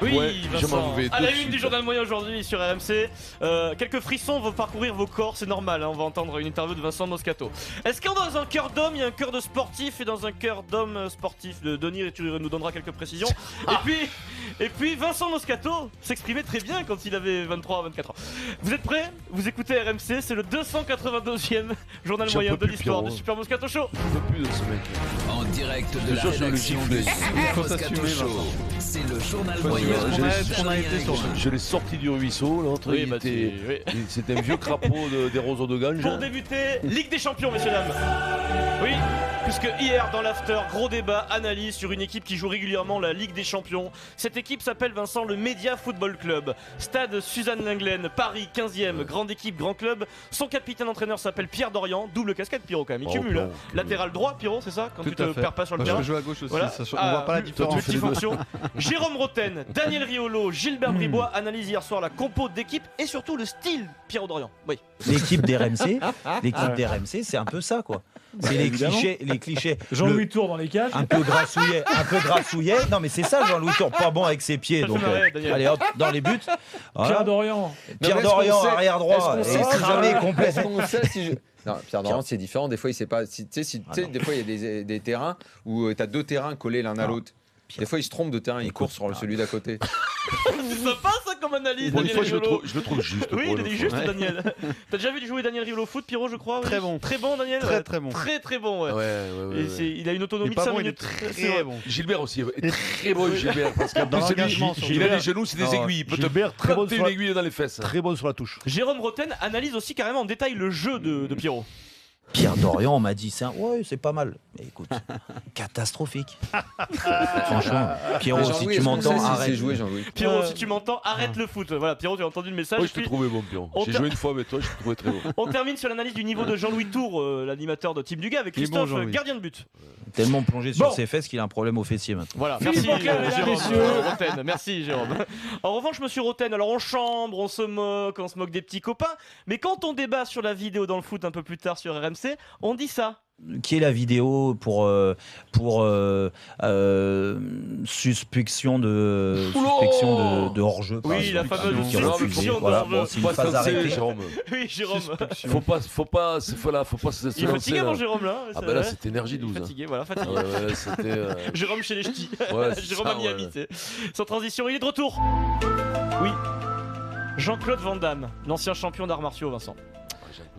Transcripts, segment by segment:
Oui, Ouais, je m'en Vincent. vais À tout la de une suite. du journal moyen aujourd'hui sur RMC. Quelques frissons vont parcourir vos corps, c'est normal. On va entendre une interview de Vincent Moscato. Est-ce que dans un cœur d'homme, il y a un cœur de sportif et dans un cœur d'homme sportif de Denis, et tu nous donneras quelques précisions. Et puis Vincent Moscato s'exprimait très bien quand il avait 23 à 24 ans. Vous êtes prêts? Vous écoutez RMC, c'est le 282e journal J'en moyen peux de plus, l'histoire du Pierrot. Super Moscato Show. Je veux plus de ce mec. En direct de Je la jure, je le rédaction gifle. du Super Faut Moscato s'assumer, Show. Vincent. C'est le journal Faut moyen. s'assumer. On a été sur Je l'ai sorti du ruisseau, l'autre Oui, il bah, était. oui. C'était un vieux crapaud des roseaux de Gange. Pour débuter, Ligue des Champions, messieurs dames. Oui, puisque hier dans l'after, gros débat, analyse sur une équipe qui joue régulièrement la Ligue des Champions. Cette équipe s'appelle Vincent le Média Football Club. Stade Suzanne Lenglen, Paris, 15e, grande équipe, grand club. Son capitaine-entraîneur s'appelle Pierre Dorian, double casquette Pierrot quand même, il Oh, cumule. bon, Latéral droit, Pierrot, c'est ça? Quand Tout tu te à fait. perds pas sur le Moi, je terrain. peux jouer à gauche aussi, Voilà. on voit pas la différence. Multifonction. Jérôme Roten, Daniel Riolo, Gilbert Bribois analysent hier soir la compo d'équipe et surtout le style Pierrot Dorian. Oui. L'équipe d'RMC, c'est un peu ça, quoi. C'est les clichés. Jean-Louis Tour dans les cages. Un peu grassouillet. Non, mais c'est ça, Jean-Louis Tour, pas bon avec ses pieds. Ça te Donc, fait marrer, Daniel. allez hop, dans les buts. Voilà. Pierre Dorian. Pierre Dorian, arrière droit, et cramé complet. Est-ce qu'on sait si Non, Pierre Dorian, c'est différent. Des fois, il sait pas. Des fois, il y a des terrains où tu as deux terrains collés l'un à l'autre. Des fois, il se trompe de terrain, il court sur celui d'à côté. C'est sympa ça comme analyse, Pour une Daniel fois, Riolo. je le trouve juste. Oui, pour il une est fois. juste, Daniel. T'as déjà vu jouer Daniel Riolo au foot, Pierrot, je crois? Très oui. bon. Très bon, Daniel. Très, très bon. Très bon, ouais. Ouais. Il a une autonomie Il est de pas 5 bon, il est minutes. C'est vrai. très bon. Gilbert aussi, est très bon Gilbert. Parce qu'en Dans plus, l'engagement, lui, surtout. il a les genoux, c'est des Non, aiguilles. Il peut te Gilbert, très bon planter sur une la- aiguille dans les fesses. Très bon sur la touche. Jérôme Roten analyse aussi carrément en détail le jeu de Pierrot. Pierre Dorian, on m'a dit ça. Ouais, c'est pas mal. Mais écoute, catastrophique. Franchement, Pierrot, si tu m'entends, arrête. joué, Jean-Louis. Pierrot, si tu m'entends, arrête le foot. Voilà, Pierrot, tu as entendu le message. Moi, je te Puis, trouvais bon, Pion. On J'ai t'a- joué une fois avec toi, je te trouvais très bon. on termine sur l'analyse du niveau de Jean-Louis Tour, l'animateur de Team Dugas, avec Il est bon, Christophe, Jean-Louis. gardien de but. Tellement plongé sur Bon. ses fesses qu'il a un problème au fessier maintenant. Voilà, Philippe merci Bocquet, mesdames, Jérôme messieurs. Roten. Merci Jérôme. En revanche, monsieur Roten, alors on chambre, on se moque des petits copains, mais quand on débat sur la vidéo dans le foot un peu plus tard sur RMC, on dit ça. Qui est la vidéo pour suspicion de hors-jeu. Oui, la fameuse qui est refusée. suspicion Voilà, d'hors-jeu. bon, c'est une Faut phase pas se lancer, arrêtée. Jérôme. Oui, Jérôme. Faut pas se Il est lancer, fatigué, là. mon Jérôme, là. Ah c'est bah là, vrai. c'était énergie Il est 12. fatigué, voilà, Ah fatigué. ouais, c'était. Jérôme chez les ch'tis. Ouais, c'est Jérôme ça, à Miami, ouais. tu sais. Sans transition, il est de retour. Oui. Jean-Claude Van Damme, l'ancien champion d'arts martiaux, Vincent,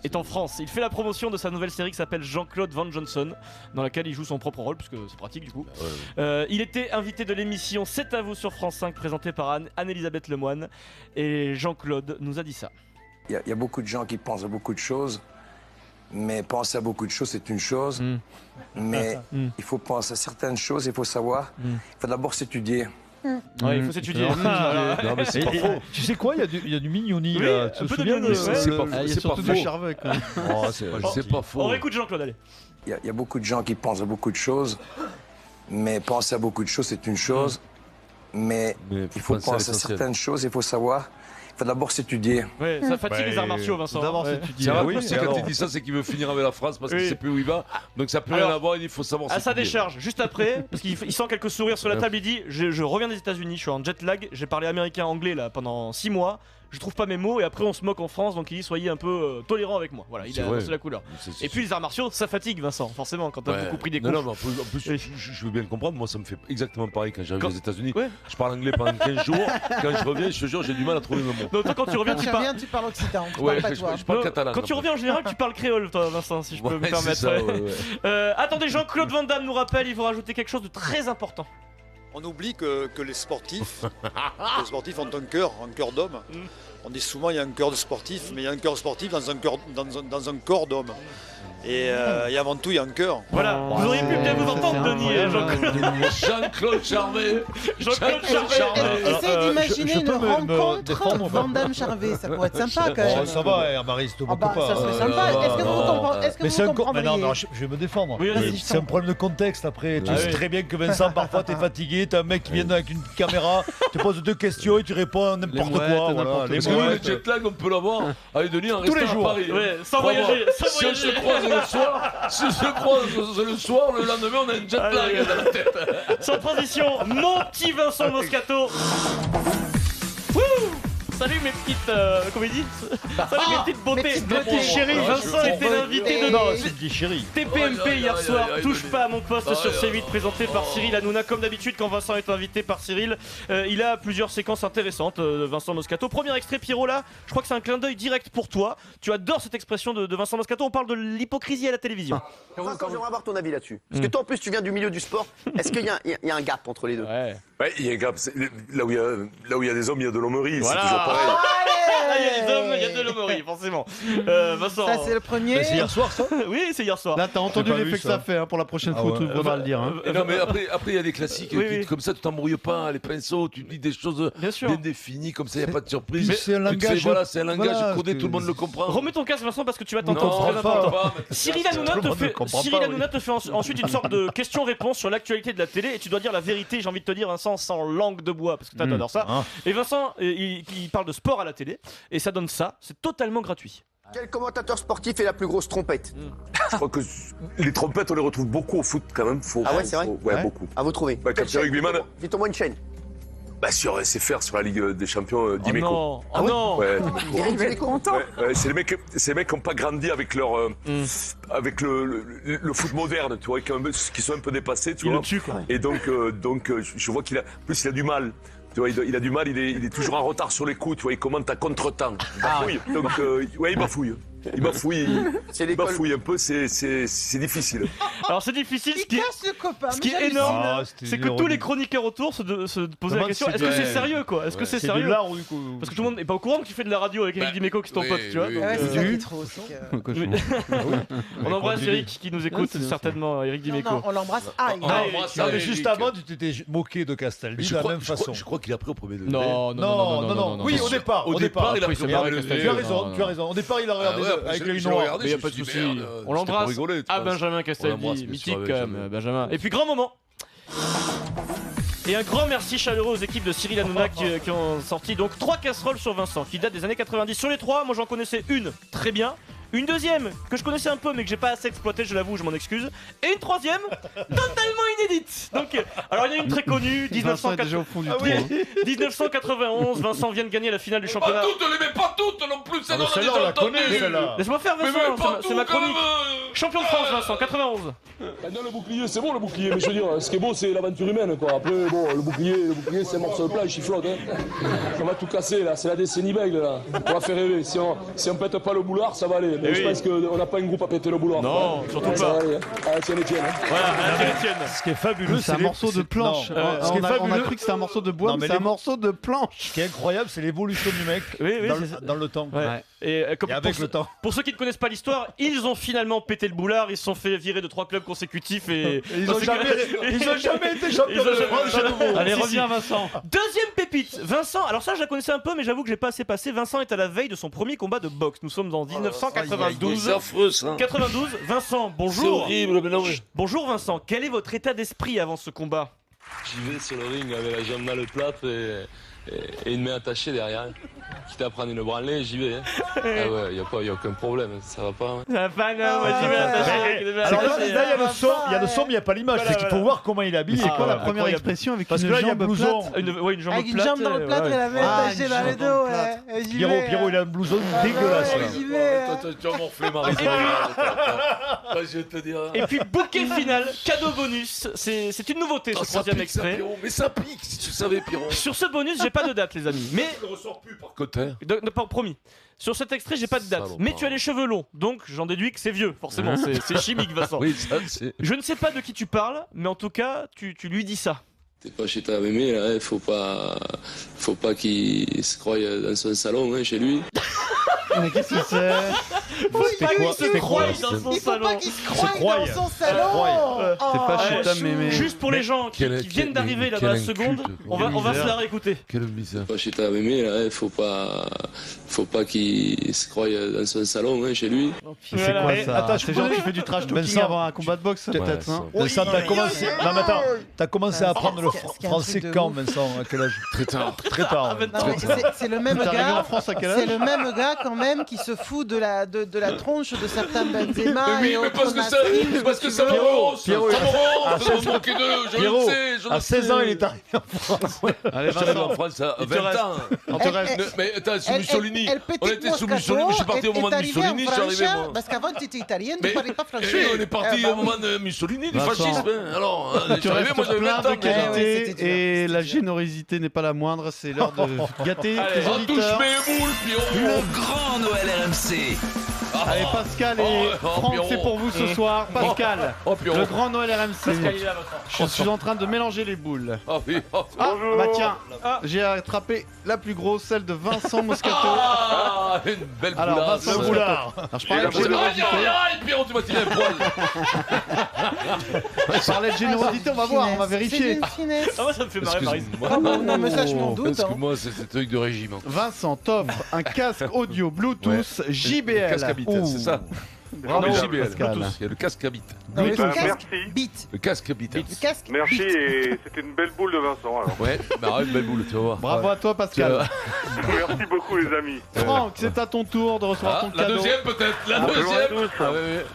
est en France. Il fait la promotion de sa nouvelle série qui s'appelle Jean-Claude Van Johnson, dans laquelle il joue son propre rôle, puisque c'est pratique du coup. Il était invité de l'émission C'est à vous sur France 5, présentée par Anne-Elisabeth Lemoine. Et Jean-Claude nous a dit ça. Il y a beaucoup de gens qui pensent à beaucoup de choses, mais penser à beaucoup de choses, c'est une chose. Mais il faut penser à certaines choses, il faut savoir. Il faut d'abord s'étudier. Ouais, il faut s'étudier. Non, mais c'est pas faux. Tu sais quoi, il y a du mignoni Oui, là. un Tu te peu de souviens mignoni, ouais. C'est pas faux. Il y a C'est surtout pas de faux. Charvet quand même. Oh, c'est pas faux. On réécoute Jean-Claude, allez. Il y a beaucoup de gens qui pensent à beaucoup de choses, mais penser à beaucoup de choses, c'est une chose. Mais il faut penser à penser à l'essentiel. certaines choses, il faut savoir. Il faut d'abord s'étudier. Ouais, ça fatigue les arts martiaux, Vincent. D'abord Ouais. s'étudier. C'est vrai, Oui, c'est mais quand alors- il dit ça, c'est qu'il veut finir avec la France parce qu'il Oui. sait plus où il va. Donc ça peut rien Alors, avoir, il faut savoir. À sa s'étudier. décharge, juste après, parce qu'il sent quelques sourires sur la table, il dit je reviens des États-Unis, je suis en jet lag, j'ai parlé américain-anglais là pendant 6 mois, je trouve pas mes mots et après on se moque en France, donc il dit soyez un peu tolérants avec moi. Voilà, il C'est a vrai. annoncé la couleur. Et puis les arts martiaux, ça fatigue Vincent, forcément, quand t'as Ouais. beaucoup pris des Non, coups. non, mais en plus, Oui. je veux bien le comprendre. Moi, ça me fait exactement pareil quand j'arrive Quand- aux États-Unis. Ouais. Je parle anglais pendant 15 jours. Quand je reviens, je te jure, j'ai du mal à trouver mes mots. Non, toi quand tu reviens, tu parles. tu parles occitan, tu Ouais, parles je patois. parle Non, catalan. quand tu reviens en général, tu parles créole, toi, Vincent, si je peux me Ouais, c'est permettre. ça, ouais. ouais. Attendez, Jean-Claude Van Damme nous rappelle, il faut rajouter quelque chose de très important. On oublie que les sportifs ont un cœur d'homme. On dit souvent il y a un cœur de sportif, mais il y a un cœur sportif dans un corps d'homme. Et avant tout, il y a un cœur. Voilà, vous auriez pu bien vous entendre, Denis, Jean-Claude. Jean-Claude Charvet. Jean-Claude Jean-Claude Charvet. Essaye d'imaginer je une peux me rencontre défendre, Van Damme Charvet, ça pourrait être sympa quand même. Oh, ça va, Hermaris, te Ah moque bah, pas. ça serait sympa. Est-ce que vous comprenez Mais c'est un mais non, comprendriez je vais me défendre. Oui, vas-y, C'est un problème de contexte après. Tu Ah sais oui. très bien que Vincent, parfois, t'es fatigué, télé, t'as un mec qui vient avec une caméra, te pose 2 questions et tu réponds n'importe quoi. Voilà, les Parce que nous, le mouettes. jet lag, on peut l'avoir avec Denis en Tous les restant jours. à Paris. Ouais, sans Vraiment. voyager, sans Si on voyager. se croise le soir, si on se croise le soir, le lendemain, on a une jet lag dans la tête. Sans transition, mon petit Vincent Moscato. Wouh! Salut mes petites comédies. Salut mes petites beautés. Mes petites Mes beautés. petits chéris. Vincent était l'invité de Non, c'est dit chérie. TPMP hier soir. Touche pas à mon poste Aïe, sur aïe, C8 présenté par Cyril Hanouna. Comme d'habitude quand Vincent est invité par Cyril, il a plusieurs séquences intéressantes. Vincent Moscato. Premier extrait Pierrot là. Je crois que c'est un clin d'œil direct pour toi. Tu adores cette expression de Vincent Moscato. On parle de l'hypocrisie à la télévision. Vincent, j'aimerais avoir ton avis là-dessus. Parce que toi, en plus, tu viens du milieu du sport. Est-ce qu'il y a un gap entre les deux? Ouais. Ouais, il y a un gap. Là où il y a des hommes, il y a de l'hommerie. Voilà. C'est toujours pareil. Il y a des hommes, il y a de l'homerie, forcément. Vincent. Ça, c'est le premier. C'est hier soir, ça? Oui, c'est hier soir. Là, t'as entendu l'effet que ça fait pour la prochaine fois, tu voudras le dire. Non, mais après, il y a des classiques Oui, qui, oui. comme ça, tu t'embrouilles pas, les pinceaux, tu dis des choses Bien sûr. bien définies, comme ça, il n'y a pas de surprise. Mais c'est un Tu sais, langage- voilà, c'est un langage voilà, codé, que- tout le monde le comprend. Remets ton casque, Vincent, parce que tu vas Non, t'entendre. C'est très pas. important. mais Cyril Tout Hanouna le te monde ne fait, comprend Cyril pas, Hanouna te fait ensuite une sorte de question-réponse sur l'actualité de la télé et tu dois dire la vérité. J'ai envie de te dire, Vincent, sans langue de bois, parce que toi, t'adores ça. Hein. Et Vincent, il parle de sport à la télé et ça donne ça. C'est totalement gratuit. Quel commentateur sportif est la plus grosse trompette? Je crois que les trompettes, on les retrouve beaucoup au foot quand même. Ah ouais, c'est vrai? Ouais, Ouais. beaucoup. À vous trouver. Bah, Quelle quand tu es chaîne? rugbyman, Dis-moi une chaîne. bah, sur SFR, sur la Ligue des Champions, Oh Dimeco. non, oh non. Ouais, Eric Dimeco. ouais, c'est les mecs qui n'ont pas grandi avec leur, avec le foot moderne, tu vois, qui sont un peu dépassés, tu Il vois. le tue, quoi. Et donc, je vois qu'il a, en plus, il a du mal. Tu vois, il a du mal, il est toujours en retard sur les coups, tu vois, il commente à contre-temps. Il bafouille. Donc, ouais, il bafouille. Il bafouille, C'est il l'école. bafouille un peu, c'est difficile. Alors c'est difficile, ce Il qui est, casse le copain. ce qui mais est j'hallucine. énorme, Ah, c'était c'est que dur, tous les Rudy. chroniqueurs autour se posaient la Demande question si est-ce que c'est- c'est sérieux, quoi? Est-ce que c'est C'est sérieux? du lard ou du Parce que tout le monde n'est pas au courant que tu fais de la radio avec Eric Dimeco, qui est ton oui, pote, tu vois. oui, donc, Ah ouais, c'est euh, ça qui est trop. c'est que- oui. On embrasse Eric qui nous écoute certainement, Eric Non, Dimeco. non, on l'embrasse. Ah, il On Ah, embrasse Non, mais Eric. juste avant, tu t'étais moqué de Castaldi Mais de la même façon. je crois qu'il a pris au premier degré. Non, Non. Oui, au départ. Au départ, il a pris au premier degré. Tu as raison, tu as raison. Au départ, il a regardé Ah ouais, après, avec je- l'œil je l'ai noir. regardé, Mais y a je pas me de suis souci. dit, merde, On c'était pour l'embrasse. rigoler, tu Ah, vois. Benjamin On l'embrasse, Castaldi, bien mythique sûr, quand avec même, Benjamin. Et puis grand moment. Et un grand merci chaleureux aux équipes de Cyril Hanouna qui ont sorti donc 3 casseroles sur Vincent qui datent des années 90. Sur les 3, moi j'en connaissais une très bien. Une deuxième que je connaissais un peu mais que j'ai pas assez exploité, je l'avoue, je m'en excuse. Et une troisième totalement inédite. Donc, alors il y en a une très connue, 1991, Vincent vient de gagner la finale du Pas championnat. toutes, les mets pas toutes non plus, c'est Ah, mais celle-là, on la connaît, celle-là. Laisse-moi faire Mais Vincent, pas c'est ma tout, quand chronique. même. Champion de France Vincent, 91. Non, le bouclier, c'est bon le bouclier, mais je veux dire, ce qui est beau, c'est l'aventure humaine, quoi. Après, bon, le bouclier, c'est un morceau de plage, il flotte, hein. On va tout casser, là, c'est la décennie bègle, là. On va faire rêver. Si on pète pas le boulard, ça va aller. Mais Eh je oui. pense qu'on n'a pas un groupe à péter le boulard. Non, quoi. surtout Ça pas. va aller, hein. Ah, tiens, les tiennes, hein. Voilà, Etienne. Ce qui est fabuleux, C'est un les- morceau de c'est- planche. non, Ouais, ce qui est On a fabuleux, cru que c'était un morceau de bois, Non, mais mais c'est les- un morceau de planche. ce qui est incroyable, c'est l'évolution du mec Oui, oui, dans, c'est ça. dans le temps. Ouais. Ouais. Et, comme Et avec pour, le temps. pour ceux qui ne connaissent pas l'histoire, ils ont finalement pété le boulard, ils se sont fait virer de 3 clubs consécutifs et Ils ont jamais été champions Ils ont de jamais- France à nouveau. Allez, Si, reviens, si. Vincent. Deuxième pépite, Vincent. Alors ça, je la connaissais un peu, mais j'avoue que j'ai pas assez passé. Vincent est à la veille de son premier combat de boxe. Nous sommes en 1992. C'est affreux, ça. 92. Vincent, C'est bonjour. horrible, mais non, mais... Bonjour Vincent. Quel est votre état d'esprit avant ce combat? J'y vais sur le ring avec la jambe dans le plâtre et une main attachée derrière. Quitte à prendre une branlée, j'y vais. Hein. Ah ouais, y a aucun problème, ça va pas. Hein. Ça va pas, non, moi, j'y vais attacher avec une main Alors là, attachée. il y a le son, il y a le son, mais il n'y a pas l'image. Voilà, C'est qu'il faut voilà. voir comment il est habillé. C'est quoi la quoi. première incroyable. expression avec Parce une que là, il y a jambe blouson. plate Ouais, une jambe Avec une plate, jambe dans le plâtre ouais. et la main Ah, attachée une dans le jambe dos, dans le ouais. J'y Pierrot, vais, Pierrot, il a un blouson dégueulasse. ouais, là. j'y vais. Tu vas morfler, Marie. Je vais te dire. Et puis bouquet final, cadeau bonus. C'est une nouveauté ce Ah, ça troisième pique, ça, extrait. Pierrot. Mais ça pique, si tu savais, Pierrot. Sur ce bonus, j'ai pas de date, les amis. Mais Je le ressors plus par côté. pas promis. Sur cet extrait, j'ai pas de date. Salopard. Mais tu as les cheveux longs, donc j'en déduis que c'est vieux. Forcément, c'est chimique, Vincent. Oui, ça, c'est. Je ne sais pas de qui tu parles, mais en tout cas, tu lui dis ça. T'es pas chez ta mémé, là, faut pas qu'il se croie dans son salon, hein, chez lui. Mais qu'est-ce que c'est Faut pas qu'il se croie dans son Il faut salon. pas qu'il se croie dans son salon. C'est pas Ouais, Chuta Mémé. Juste pour les gens qui viennent d'arriver là dans la seconde, on va se la réécouter. Quelle misère. Chita Mémé, là, faut pas qu'il se croie dans son salon, hein, chez lui. C'est quoi ça? Attends, je C'est peux genre donner- tu fais du trash talking Vincent. avant un combat de boxe peut-être, hein? Vincent, t'as commencé. Non, mais attends, t'as commencé à apprendre le ce qui est un français truc de quand, ouf. Vincent? À quel âge? Très tard. Très tard. ouais. Non, mais c'est le même T'es arrivé gars. en France à quel âge? C'est le même gars quand même qui se fout de la tronche de certains Benzema Mais oui, et mais autres parce que ça, Nasri, parce que tu ça veux. me rend, ça Pierrot, me à rend, ça 16 me moquer d'eux, je Pierrot, le sais, je le à 16 ans, il est arrivé en France. Allez, Je suis arrivé en Vincent. France à Il te 20 reste- ans. On te reste. Mais attends, sous Elle- Mussolini. elle On était sous Mussolini, je suis parti au moment de Mussolini, je suis arrivé moi. Parce qu'avant tu étais italien, tu Mais parlais pas français. on est parti au moment de Mussolini, du Vincent. fascisme. hein. Alors, je Tu suis arrivé, restes moi j'avais plein 20 de ans. Ouais, qualité c'était dur, et c'était la dur. générosité n'est pas la moindre. C'est l'heure de gâter Allez, tes On touche auditeurs. mes boules, Pierrot. Le grand Noël RMC. Allez, Pascal et Franck, Pierrot. c'est pour vous ce soir. Pascal, Oh, Pierrot. le grand Noël RMC. Pascal, il est là, Vincent. Je suis en train de mélanger les boules. Ah oui, oh. Ah, bah tiens, j'ai attrapé la plus grosse, celle de Vincent Moscato. Ah, une belle Alors, boulasse. Vincent Boulard. Alors, je parlais de Aïe, générosité. aïe, aïe, Pierrot, tu m'as tiré un poil. Je parlais de générosité, on va voir, on va vérifier. C'est d'une finesse. Ah, moi ça me fait marrer Paris. Oh, non, mais ça je m'en doute. hein. Excuse-moi, c'est ce truc de régime. Vincent t'offre un casque audio Bluetooth JBL. Le casque à bite, Ouh. c'est ça. Bravo, Le JBL, Pascal. Bluetooth, il y a le casque à bite. Non, le Bluetooth. casque bite. Le casque à bite. Le casque Merci bite. et c'était une belle boule de Vincent alors. Ouais, bah une belle boule, tu vas voir. Bravo à toi, Pascal. Merci beaucoup les amis. Franck, c'est à ton tour de recevoir Ah, ton la cadeau. deuxième peut-être, la Bonjour à deuxième. tous. Ah, ouais, ouais.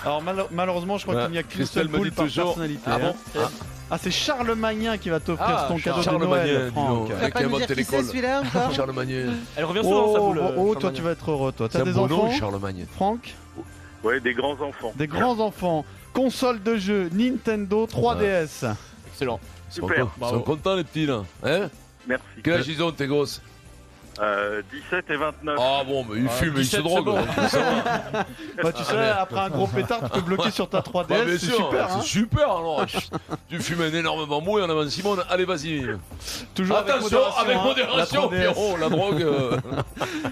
Alors malheureusement, je crois Ouais, qu'il n'y a qu'une Christelle seule me boule dit par toujours. personnalité. Ah bon hein. Ah, c'est Charles Magnin qui va t'offrir Ah, ton cadeau de Charles Noël, Magnin, dis Franck. donc. Tu vas Mec pas qui a nous dire inventé qui c'est l'école. celui-là encore Charlemagne. Elle revient souvent sa boule. Toi tu vas être heureux, toi. C'est T'as un des beau nom, enfants, Charlemagne. Franck? Ouais, des grands enfants. Des grands enfants. Console de jeu Nintendo 3DS. Excellent. Super. Ils sont contents les petits là. Hein? Merci. Quel âge ils ont tes gosses? 17 et 29. Ah bon, mais ils fument, ils se 17, droguent. c'est bon. Bah tu sais, après un gros pétard, tu peux bloquer sur ta 3DS, Bah, bien c'est sûr, super. Hein. c'est super alors. Tu fumes un énormément mouille en avant Simone. Allez, vas-y. Toujours Attention, avec hein, modération, la 3DS. Pierrot, la drogue.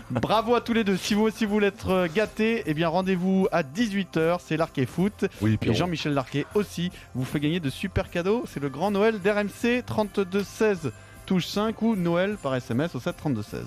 Bravo à tous les deux. Si vous aussi voulez être gâtés, eh bien rendez-vous à 18h, c'est l'Arquet Foot. Oui, Et Jean-Michel Larquet aussi vous fait gagner de super cadeaux. C'est le grand Noël d'RMC 3216 touche 5 ou Noël par SMS au 7 32 16.